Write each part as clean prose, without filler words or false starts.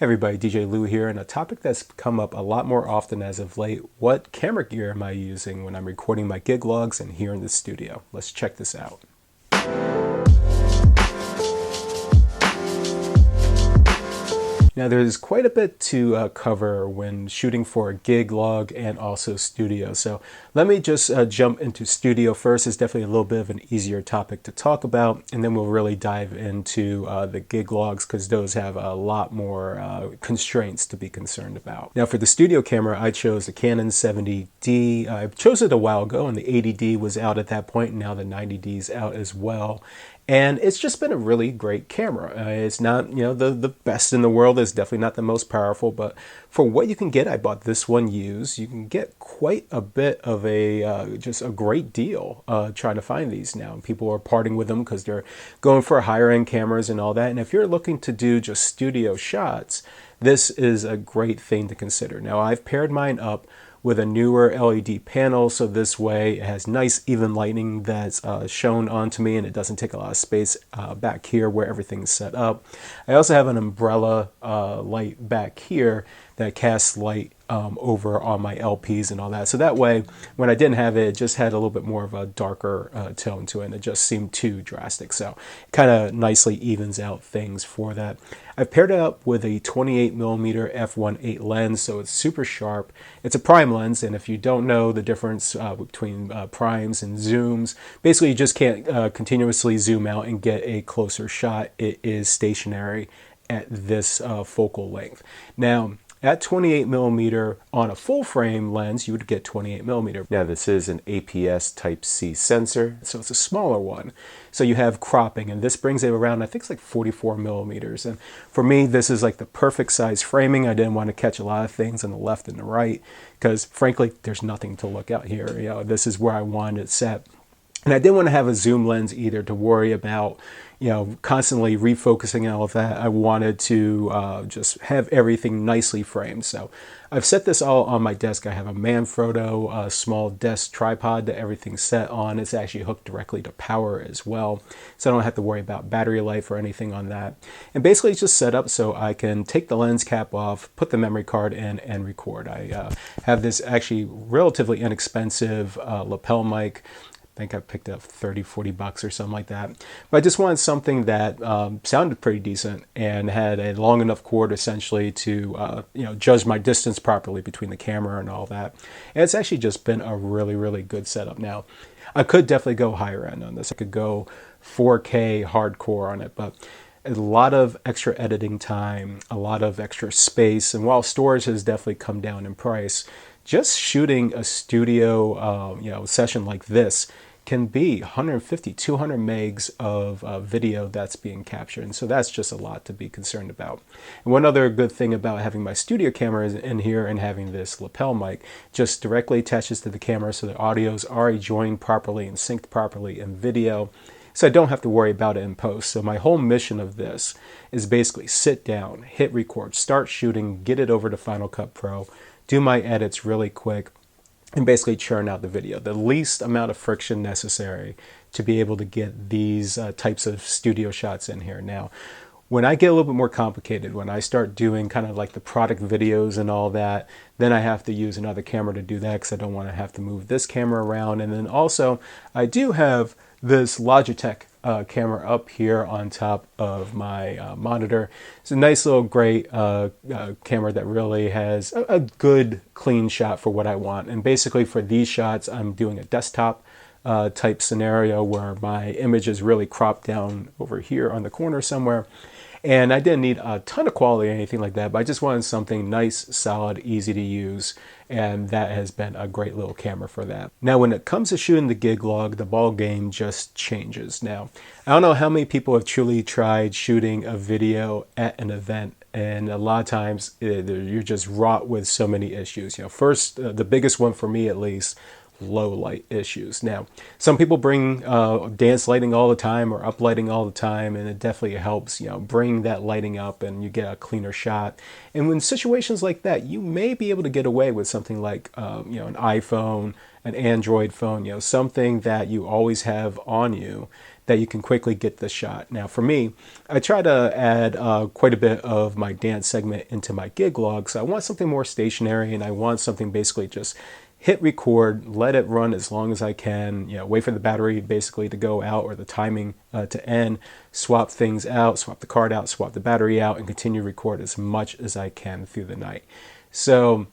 Hey everybody, DJ Lou here, and a topic that's come up a lot more often as of late: what camera gear am I using when I'm recording my gig logs and here in the studio? Let's check this out. Now there's quite a bit to cover when shooting for a gig log and also studio. So let me just jump into studio first. It's definitely a little bit of an easier topic to talk about, and then we'll really dive into the gig logs because those have a lot more constraints to be concerned about. Now for the studio camera, I chose the Canon 70D. I chose it a while ago, and the 80D was out at that point, and now the 90D is out as well. And it's just been a really great camera. It's not, the best in the world. It's definitely not the most powerful, but for what you can get, I bought this one used. You can get quite a bit of just a great deal trying to find these now. People are parting with them because they're going for higher end cameras and all that. And if you're looking to do just studio shots, this is a great thing to consider. Now, I've paired mine up with a newer LED panel, so this way it has nice even lighting that's shown onto me, and it doesn't take a lot of space back here where everything's set up. I also have an umbrella light back here that casts light over on my LPs and all that. So that way, when I didn't have it, it just had a little bit more of a darker tone to it, and it just seemed too drastic. So it kind of nicely evens out things for that. I've paired it up with a 28mm f1.8 lens, so it's super sharp. It's a prime lens, and if you don't know the difference between primes and zooms, basically you just can't continuously zoom out and get a closer shot. It is stationary at this focal length. Now, at 28mm on a full frame lens, you would get 28mm. Now this is an APS type C sensor, so it's a smaller one. So you have cropping, and this brings it around, I think it's like 44mm. And for me, this is like the perfect size framing. I didn't want to catch a lot of things on the left and the right, because frankly, there's nothing to look at here. This is where I wanted it set. And I didn't want to have a zoom lens either to worry about, constantly refocusing and all of that. I wanted to just have everything nicely framed. So I've set this all on my desk. I have a Manfrotto small desk tripod that everything's set on. It's actually hooked directly to power as well, so I don't have to worry about battery life or anything on that. And basically it's just set up so I can take the lens cap off, put the memory card in, and record. I have this actually relatively inexpensive lapel mic. I think I picked up 30, 40 bucks or something like that. But I just wanted something that sounded pretty decent and had a long enough cord essentially to judge my distance properly between the camera and all that. And it's actually just been a really, really good setup. Now, I could definitely go higher end on this. I could go 4K hardcore on it, but a lot of extra editing time, a lot of extra space, and while storage has definitely come down in price, just shooting a studio session like this can be 150, 200 megs of video that's being captured. And so that's just a lot to be concerned about. And one other good thing about having my studio camera in here and having this lapel mic just directly attaches to the camera, so the audio is already joined properly and synced properly in video. So I don't have to worry about it in post. So my whole mission of this is basically sit down, hit record, start shooting, get it over to Final Cut Pro, do my edits really quick, and basically churn out the video. The least amount of friction necessary to be able to get these types of studio shots in here. Now, when I get a little bit more complicated, when I start doing kind of like the product videos and all that, then I have to use another camera to do that because I don't want to have to move this camera around. And then also, I do have this Logitech camera up here on top of my monitor. It's a nice little great camera that really has a good clean shot for what I want. And basically for these shots, I'm doing a desktop type scenario where my image is really cropped down over here on the corner somewhere. And I didn't need a ton of quality or anything like that, but I just wanted something nice, solid, easy to use, and that has been a great little camera for that. Now, when it comes to shooting the gig log, the ball game just changes. Now, I don't know how many people have truly tried shooting a video at an event, and a lot of times you're just wrought with so many issues. First, the biggest one for me at least, low light issues. Now, some people bring dance lighting all the time or uplighting all the time, and it definitely helps, bring that lighting up and you get a cleaner shot. And in situations like that, you may be able to get away with something like, an iPhone, an Android phone, something that you always have on you that you can quickly get the shot. Now for me, I try to add quite a bit of my dance segment into my gig log, so I want something more stationary, and I want something basically just hit record, let it run as long as I can, wait for the battery basically to go out or the timing to end, swap things out, swap the card out, swap the battery out, and continue to record as much as I can through the night. So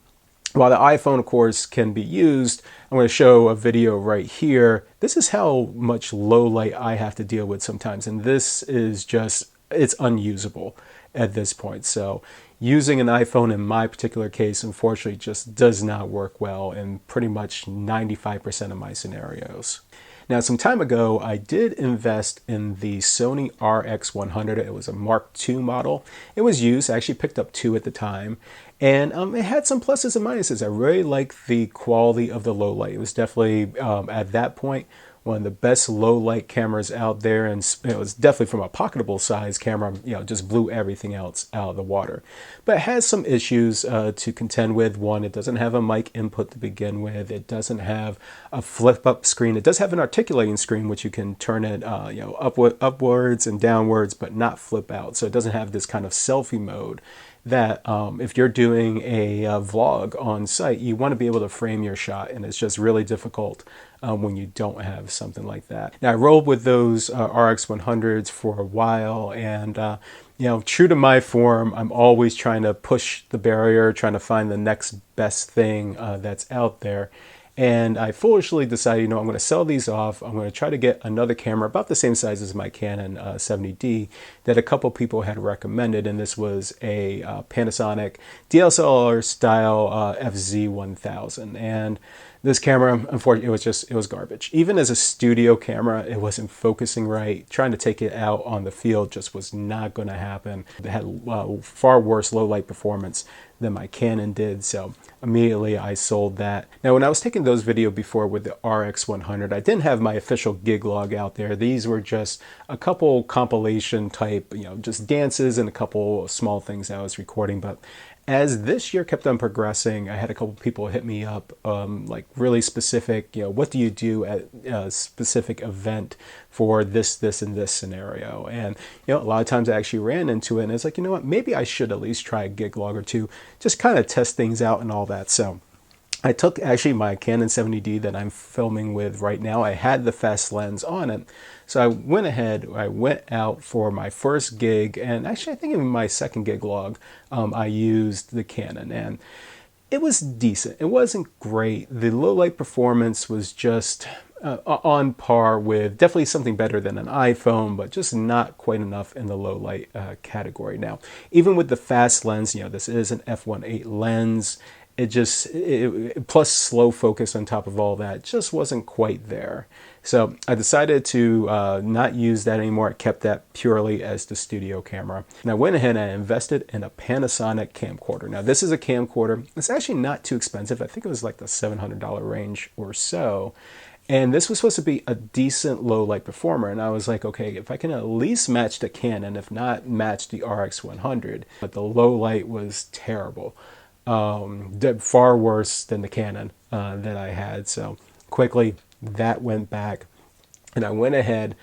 while the iPhone, of course, can be used, I'm going to show a video right here. This is how much low light I have to deal with sometimes, and this is just, it's unusable at this point. So using an iPhone in my particular case, unfortunately, just does not work well in pretty much 95% of my scenarios. Now, some time ago, I did invest in the Sony RX100. It was a Mark II model. It was used. I actually picked up two at the time. And it had some pluses and minuses. I really liked the quality of the low light. It was definitely, at that point, one of the best low light cameras out there, and it was definitely from a pocketable size camera, just blew everything else out of the water. But it has some issues to contend with. One, it doesn't have a mic input to begin with. It doesn't have a flip up screen. It does have an articulating screen, which you can turn it upwards and downwards, but not flip out. So it doesn't have this kind of selfie mode that if you're doing a vlog on site, you want to be able to frame your shot, and it's just really difficult when you don't have something like that. Now, I rolled with those RX100s for a while, and true to my form, I'm always trying to push the barrier, trying to find the next best thing that's out there. And I foolishly decided, I'm going to sell these off. I'm going to try to get another camera about the same size as my Canon 70D that a couple people had recommended. And this was a Panasonic DSLR style FZ1000. And this camera, unfortunately, it was garbage. Even as a studio camera, it wasn't focusing right. Trying to take it out on the field just was not going to happen. It had far worse low light performance than my Canon did, so immediately I sold that. Now, when I was taking those videos before with the RX100, I didn't have my official gig log out there. These were just a couple compilation type, just dances and a couple small things I was recording. But as this year kept on progressing, I had a couple people hit me up, like really specific, what do you do at a specific event for this, and this scenario? And, a lot of times I actually ran into it, and it's like, what, maybe I should at least try a gig log or two, just kind of test things out and all that. So I took actually my Canon 70D that I'm filming with right now. I had the fast lens on it. So I went ahead, I went out for my first gig, and actually I think in my second gig log, I used the Canon, and it was decent. It wasn't great. The low light performance was just on par with definitely something better than an iPhone, but just not quite enough in the low light category. Now, even with the fast lens, this is an f1.8 lens. It plus slow focus on top of all that just wasn't quite there. So I decided to not use that anymore. I kept that purely as the studio camera. And I went ahead and I invested in a Panasonic camcorder. Now, this is a camcorder. It's actually not too expensive. I think it was like the $700 range or so. And this was supposed to be a decent low light performer. And I was like, okay, if I can at least match the Canon, if not match the RX100, but the low light was terrible. Far worse than the Canon that I had. So quickly that went back, and I went ahead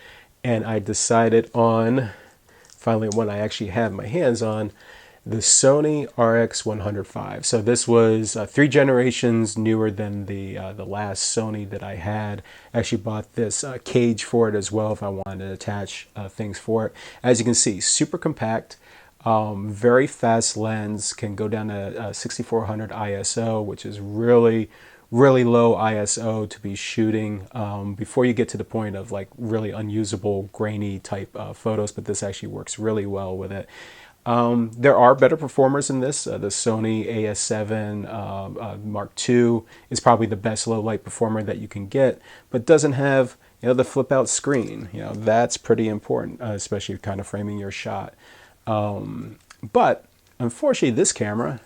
and I decided on finally what I actually had my hands on, the Sony RX105. So this was 3 generations newer than the last Sony that I had. I actually bought this cage for it as well if I wanted to attach things for it. As you can see, super compact. Very fast lens, can go down to 6400 ISO, which is really low ISO to be shooting before you get to the point of like really unusable grainy type photos, but this actually works really well with it. There are better performers in this. The Sony AS7 Mark II is probably the best low light performer that you can get, but doesn't have the flip out screen. That's pretty important, especially if you're kind of framing your shot. But unfortunately, this camera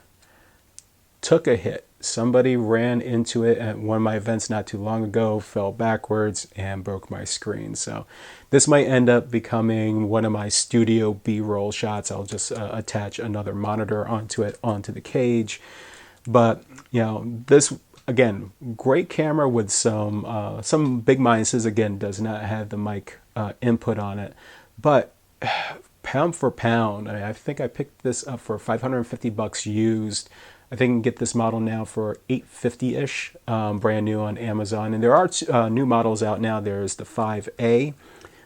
took a hit. Somebody ran into it at one of my events not too long ago, fell backwards, and broke my screen. So this might end up becoming one of my studio B-roll shots. I'll just attach another monitor onto it, onto the cage. But, this, again, great camera with some big minuses. Again, does not have the mic input on it. But pound for pound, I think I picked this up for 550 bucks used. I think you can get this model now for 850-ish, brand new on Amazon. And there are new models out now. There's the 5A,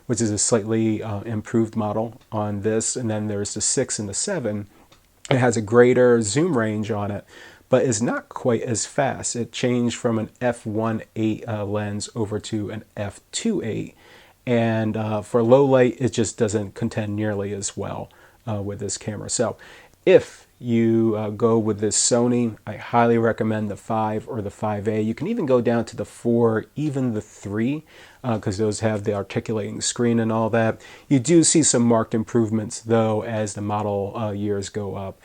which is a slightly improved model on this. And then there's the 6 and the 7. It has a greater zoom range on it, but is not quite as fast. It changed from an f1.8 lens over to an f2.8. And for low light, it just doesn't contend nearly as well with this camera. So if you go with this Sony, I highly recommend the 5 or the 5A. You can even go down to the 4, even the 3, because those have the articulating screen and all that. You do see some marked improvements, though, as the model years go up.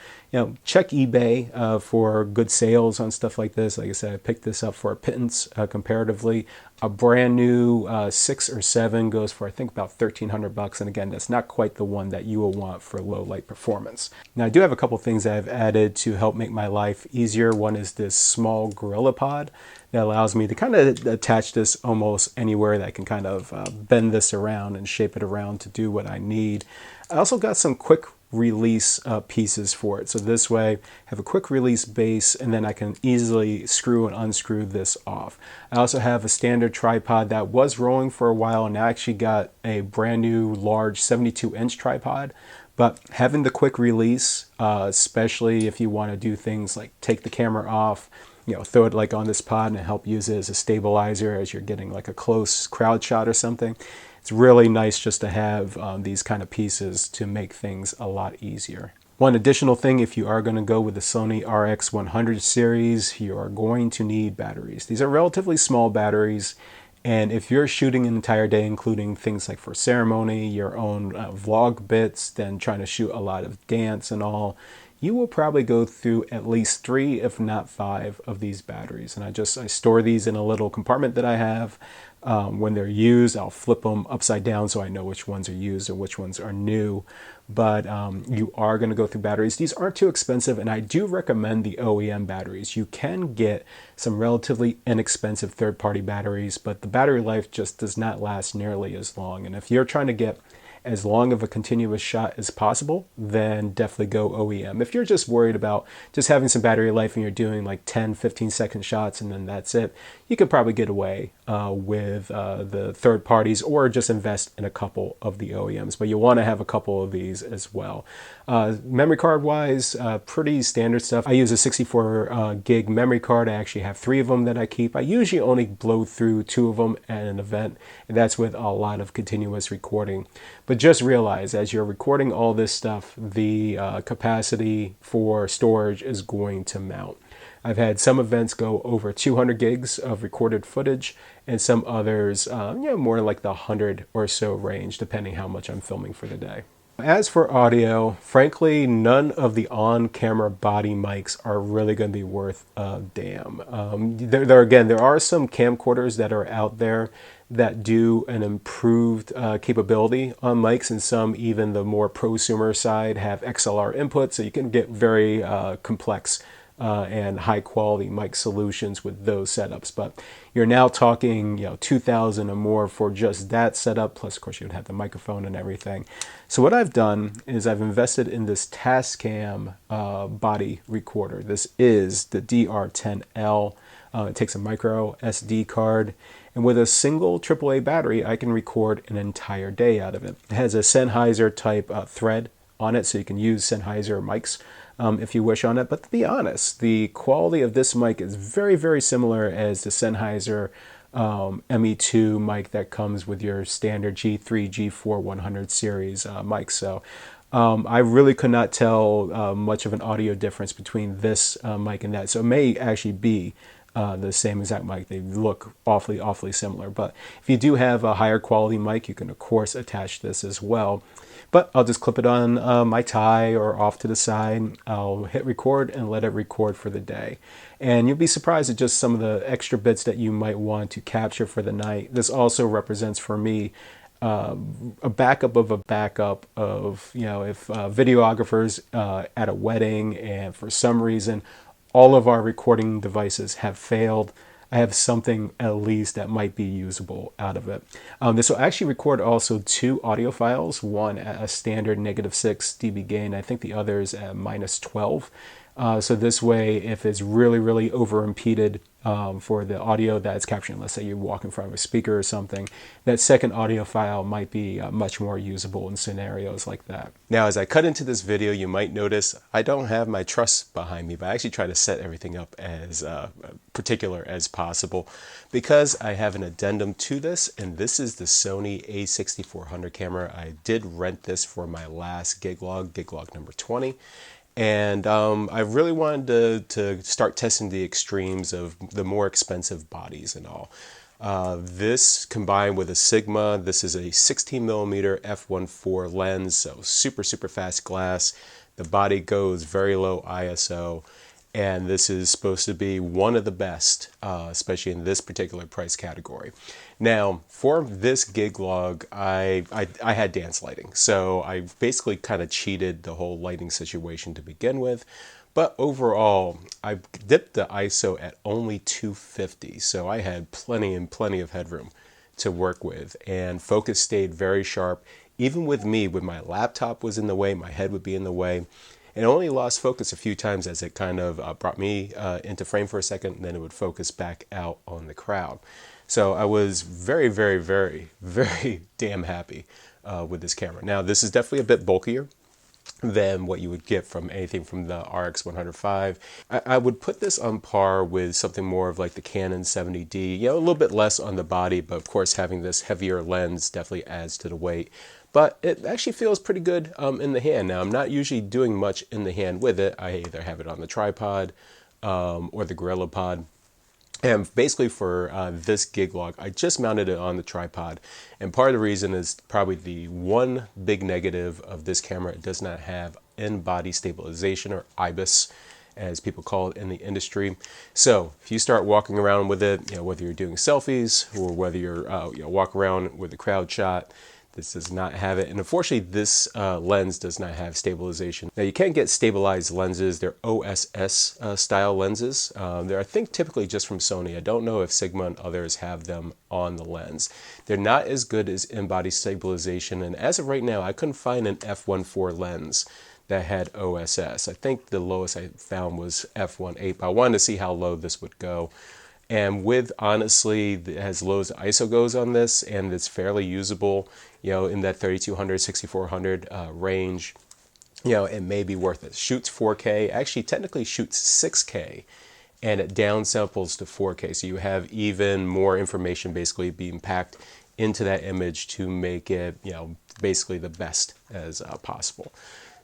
Check eBay for good sales on stuff like this. Like I said, I picked this up for a pittance comparatively. A brand new 6 or 7 goes for, I think, about 1,300 bucks. And again, that's not quite the one that you will want for low light performance. Now, I do have a couple things I've added to help make my life easier. One is this small Gorilla Pod that allows me to kind of attach this almost anywhere, that I can kind of bend this around and shape it around to do what I need. I also got some quick release pieces for it. So this way, I have a quick release base, and then I can easily screw and unscrew this off. I also have a standard tripod that was rolling for a while, and I actually got a brand new large 72-inch tripod. But having the quick release, especially if you want to do things like take the camera off, throw it like on this pod and help use it as a stabilizer as you're getting like a close crowd shot or something. It's really nice just to have these kind of pieces to make things a lot easier. One additional thing, if you are going to go with the Sony RX100 series, you are going to need batteries. These are relatively small batteries, and if you're shooting an entire day, including things like for ceremony, your own vlog bits, then trying to shoot a lot of dance and all, you will probably go through at least 3, if not 5 of these batteries. And I store these in a little compartment that I have. When they're used, I'll flip them upside down so I know which ones are used and which ones are new. But you are going to go through batteries. These aren't too expensive, and I do recommend the OEM batteries. You can get some relatively inexpensive third-party batteries, but the battery life just does not last nearly as long. And if you're trying to get as long of a continuous shot as possible, then definitely go OEM. If you're just worried about just having some battery life and you're doing like 10, 15-second shots and then that's it, you could probably get away with the third parties, or just invest in a couple of the OEMs. But you want to have a couple of these as well. Memory card wise, pretty standard stuff. I use a 64 gig memory card. I actually have 3 of them that I keep. I usually only blow through 2 of them at an event, and that's with a lot of continuous recording. But just realize, as you're recording all this stuff, the capacity for storage is going to mount. I've had some events go over 200 gigs of recorded footage, and some others, more like the 100 or so range, depending how much I'm filming for the day. As for audio, frankly, none of the on-camera body mics are really going to be worth a damn. There are some camcorders that are out there that do an improved capability on mics, and some, even the more prosumer side, have XLR input, so you can get very complex and high quality mic solutions with those setups. But you're now talking, $2,000 or more for just that setup. Plus, of course, you would have the microphone and everything. So what I've done is I've invested in this Tascam body recorder. This is the DR10L. It takes a micro SD card. And with a single AAA battery, I can record an entire day out of it. It has a Sennheiser type thread on it, so you can use Sennheiser mics if you wish on it. But to be honest, the quality of this mic is very, very similar as the Sennheiser ME2 mic that comes with your standard G3, G4 100 series mic. So I really could not tell much of an audio difference between this mic and that. So it may actually be the same exact mic. They look awfully, awfully similar. But if you do have a higher quality mic, you can, of course, attach this as well. But I'll just clip it on my tie or off to the side. I'll hit record and let it record for the day. And you'll be surprised at just some of the extra bits that you might want to capture for the night. This also represents for me a backup of a backup of, if videographers at a wedding and for some reason all of our recording devices have failed, I have something at least that might be usable out of it. This will actually record also two audio files, one at a standard -6 dB gain. I think the other is at -12. So this way, if it's really over impeded for the audio that it's capturing, let's say you walk in front of a speaker or something, that second audio file might be much more usable in scenarios like that. Now, as I cut into this video, you might notice I don't have my truss behind me, but I actually try to set everything up as particular as possible because I have an addendum to this, and this is the Sony a6400 camera. I did rent this for my last gig log number 20. And I really wanted to start testing the extremes of the more expensive bodies and all. This combined with a Sigma, this is a 16mm f1.4 lens, so super fast glass. The body goes very low ISO. And this is supposed to be one of the best, especially in this particular price category. Now, for this gig log, I had dance lighting. So I basically kind of cheated the whole lighting situation to begin with. But overall, I dipped the ISO at only 250. So I had plenty of headroom to work with. And focus stayed very sharp. Even with me, when my laptop was in the way, my head would be in the way. And only lost focus a few times as it kind of brought me into frame for a second, and then it would focus back out on the crowd. So I was very damn happy with this camera. Now, this is definitely a bit bulkier than what you would get from anything from the RX 105. I would put this on par with something more of like the Canon 70D, a little bit less on the body, but of course having this heavier lens definitely adds to the weight. But it actually feels pretty good in the hand. Now, I'm not usually doing much in the hand with it. I either have it on the tripod or the GorillaPod. And basically for this gig log, I just mounted it on the tripod. And part of the reason is probably the one big negative of this camera. It does not have in-body stabilization, or IBIS, as people call it in the industry. So if you start walking around with it, whether you're doing selfies or whether you're walk around with a crowd shot, this does not have it. And unfortunately, this lens does not have stabilization. Now, you can get stabilized lenses. They're OSS style lenses. They're, I think, typically just from Sony. I don't know if Sigma and others have them on the lens. They're not as good as in-body stabilization. And as of right now, I couldn't find an f1.4 lens that had OSS. I think the lowest I found was f1.8, but I wanted to see how low this would go. And with, honestly, as low as the ISO goes on this, and it's fairly usable, in that 3200, 6400 range, it may be worth it. Shoots 4K, actually technically shoots 6K, and it downsamples to 4K. So you have even more information basically being packed into that image to make it, basically the best as possible.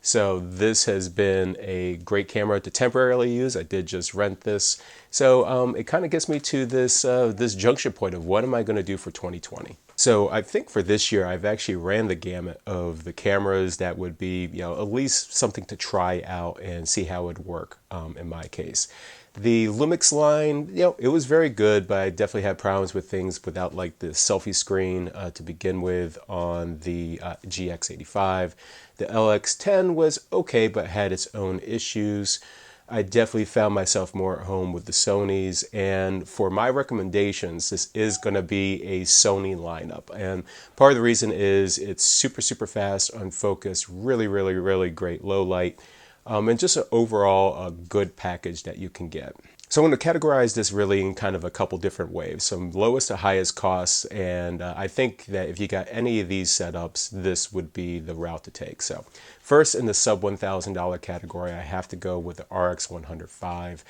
So this has been a great camera to temporarily use. I did just rent this. So it kind of gets me to this, this junction point of what am I going to do for 2020? So I think for this year, I've actually ran the gamut of the cameras that would be, at least something to try out and see how it would work in my case. The Lumix line, it was very good, but I definitely had problems with things without like the selfie screen to begin with on the GX85. The LX10 was okay, but had its own issues. I definitely found myself more at home with the Sonys, and for my recommendations, this is going to be a Sony lineup. And part of the reason is it's super fast on focus, really great low light. And just an overall a good package that you can get. So I'm going to categorize this really in kind of a couple different waves, some lowest to highest costs, and I think that if you got any of these setups, this would be the route to take. So first, in the sub $1,000 category, I have to go with the RX 105.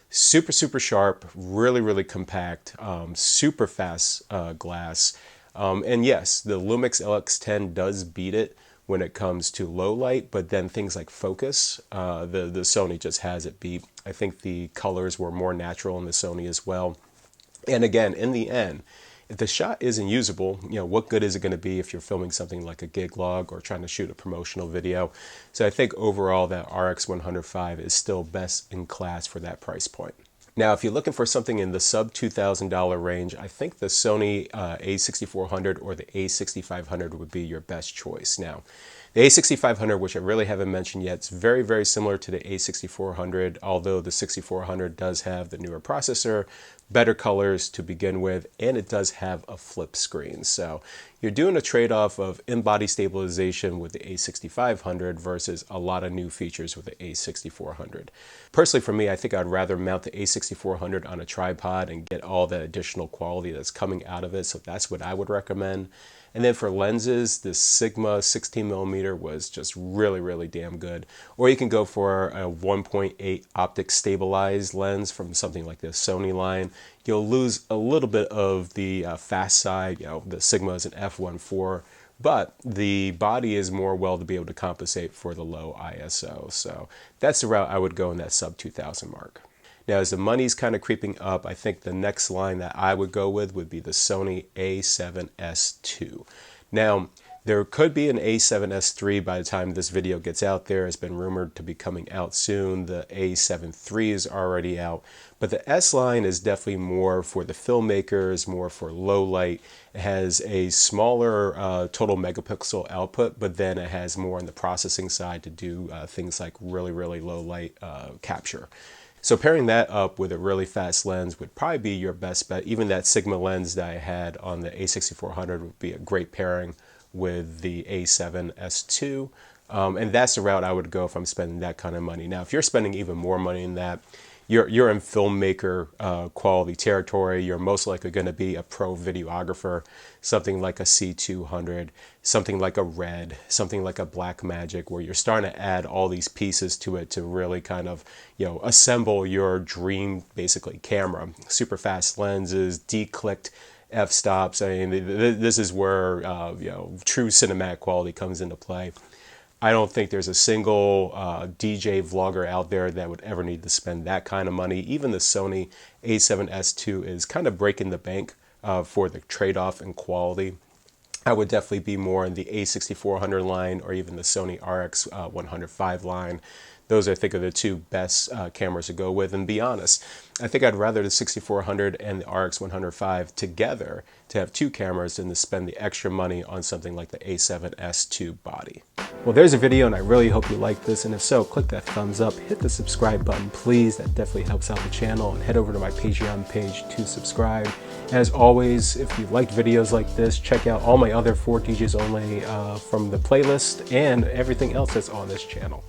Super sharp, really compact, super fast glass. And yes, the Lumix LX10 does beat it when it comes to low light, but then things like focus, the Sony just has it beat. I think the colors were more natural in the Sony as well. And again, in the end, if the shot isn't usable, what good is it going to be if you're filming something like a gig log or trying to shoot a promotional video? So I think overall that RX 105 is still best in class for that price point. Now, if you're looking for something in the sub $2,000 range, I think the Sony a6400 or the a6500 would be your best choice. Now, The A6500, which I really haven't mentioned yet, it's very, very similar to the A6400, although the 6400 does have the newer processor, better colors to begin with, and it does have a flip screen. So you're doing a trade-off of in-body stabilization with the A6500 versus a lot of new features with the A6400. Personally, for me, I think I'd rather mount the A6400 on a tripod and get all that additional quality that's coming out of it, so that's what I would recommend. And then for lenses, the Sigma 16mm was just really, really damn good. Or you can go for a 1.8 optic stabilized lens from something like the Sony line. You'll lose a little bit of the fast side. The Sigma is an f1.4, but the body is more well to be able to compensate for the low ISO. So that's the route I would go in that sub 2000 mark. Now, as the money's kind of creeping up, I think the next line that I would go with would be the Sony a7S II. Now, there could be an a7S III by the time this video gets out there. It's been rumored to be coming out soon. The a7 III is already out. But the S line is definitely more for the filmmakers, more for low light. It has a smaller total megapixel output, but then it has more on the processing side to do things like really, really low light capture. So pairing that up with a really fast lens would probably be your best bet. Even that Sigma lens that I had on the A6400 would be a great pairing with the A7S II. And that's the route I would go if I'm spending that kind of money. Now, if you're spending even more money than that, you're in filmmaker quality territory. You're most likely going to be a pro videographer, something like a C200, something like a Red, something like a Blackmagic, where you're starting to add all these pieces to it to really kind of, assemble your dream, basically, camera. Super fast lenses, declicked f-stops. I mean, this is where, true cinematic quality comes into play. I don't think there's a single DJ vlogger out there that would ever need to spend that kind of money. Even the Sony a7S II is kind of breaking the bank for the trade-off in quality. I would definitely be more in the A6400 line or even the Sony RX105 line. Those, I think, are the two best cameras to go with. And be honest, I think I'd rather the 6400 and the RX105 together to have two cameras than to spend the extra money on something like the A7S II body. Well, there's a video, and I really hope you liked this. And if so, click that thumbs up, hit the subscribe button, please. That definitely helps out the channel. And head over to my Patreon page to subscribe. As always, if you liked videos like this, check out all my other 4DJs Only from the playlist and everything else that's on this channel.